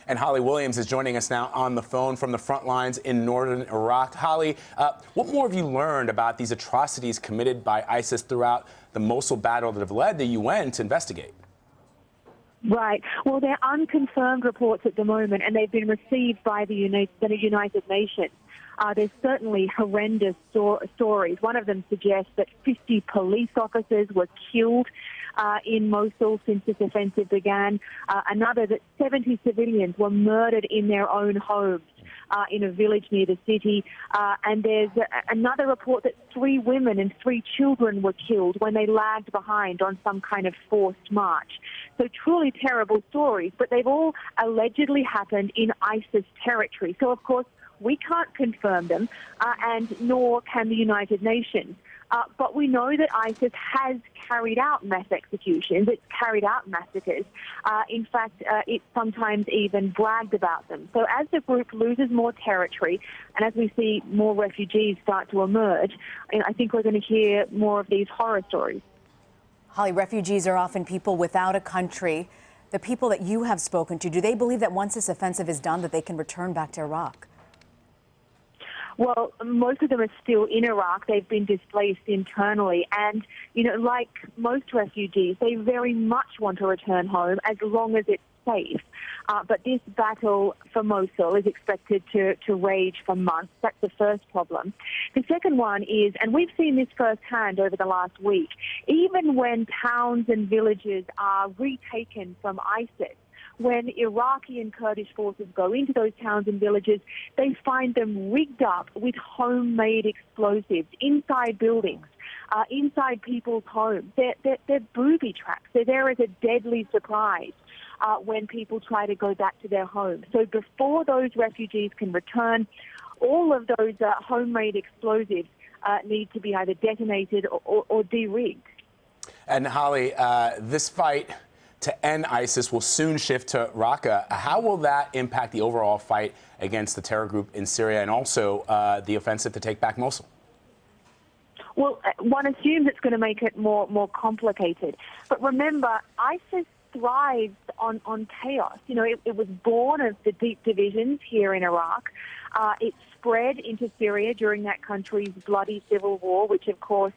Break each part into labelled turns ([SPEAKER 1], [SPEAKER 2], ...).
[SPEAKER 1] And Holly Williams is joining us now on the phone from the front lines in northern Iraq. Holly, what more have you learned about these atrocities committed by ISIS throughout the Mosul battle that have led the UN to investigate?
[SPEAKER 2] Right. Well, they're unconfirmed reports at the moment, and they've been received by the United Nations. There's certainly horrendous stories. One of them suggests that 50 police officers were killed in Mosul since this offensive began. Another that 70 civilians were murdered in their own homes in a village near the city. And there's another report that 3 women and 3 children were killed when they lagged behind on some kind of forced march. So truly terrible stories, but they've all allegedly happened in ISIS territory. So, of course, we can't confirm them, and nor can the United Nations. But we know that ISIS has carried out mass executions, it's carried out massacres. In fact, it sometimes even bragged about them. So as the group loses more territory, and as we see more refugees start to emerge, I think we're going to hear more of these horror stories.
[SPEAKER 3] Holly, refugees are often people without a country. The people that you have spoken to, do they believe that once this offensive is done, that they can return back to Iraq?
[SPEAKER 2] Well, most of them are still in Iraq. They've been displaced internally. And, like most refugees, they very much want to return home as long as it's safe. But this battle for Mosul is expected to rage for months. That's the first problem. The second one is, and we've seen this firsthand over the last week, even when towns and villages are retaken from ISIS, when Iraqi and Kurdish forces go into those towns and villages, they find them rigged up with homemade explosives inside buildings, inside people's homes. They're booby traps. They're there as a deadly surprise when people try to go back to their homes. So before those refugees can return, all of those homemade explosives need to be either detonated or de-rigged.
[SPEAKER 1] And Holly, this fight to end ISIS will soon shift to Raqqa. How will that impact the overall fight against the terror group in Syria and also the offensive to take back Mosul?
[SPEAKER 2] Well, one assumes it's going to make it more complicated. But remember, ISIS thrives on chaos. It was born of the deep divisions here in Iraq. It spread into Syria during that country's bloody civil war, which, of course,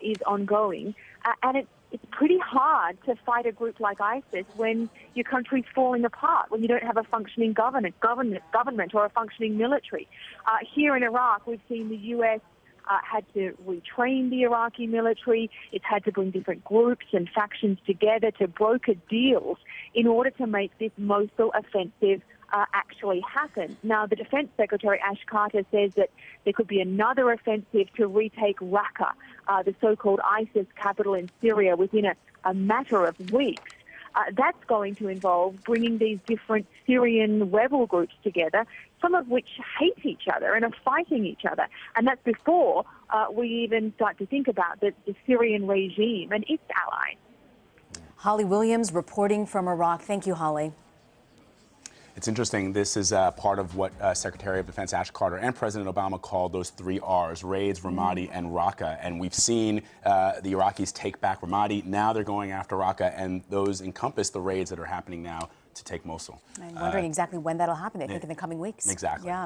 [SPEAKER 2] is ongoing. And it's pretty hard to fight a group like ISIS when your country's falling apart, when you don't have a functioning government or a functioning military. Here in Iraq, we've seen the U.S. Had to retrain the Iraqi military. It's had to bring different groups and factions together to broker deals in order to make this Mosul offensive actually happen. Now, the Defense Secretary, Ash Carter, says that there could be another offensive to retake Raqqa, the so-called ISIS capital in Syria, within a matter of weeks. That's going to involve bringing these different Syrian rebel groups together, some of which hate each other and are fighting each other. And that's before we even start to think about the Syrian regime and its allies.
[SPEAKER 3] Holly Williams reporting from Iraq. Thank you, Holly.
[SPEAKER 1] It's interesting. This is part of what Secretary of Defense Ash Carter and President Obama called those 3 R's, raids, Ramadi, and Raqqa. And we've seen the Iraqis take back Ramadi. Now they're going after Raqqa, and those encompass the raids that are happening now to take Mosul.
[SPEAKER 3] I'm wondering exactly when that'll happen. I think in the coming weeks.
[SPEAKER 1] Exactly.
[SPEAKER 3] Yeah.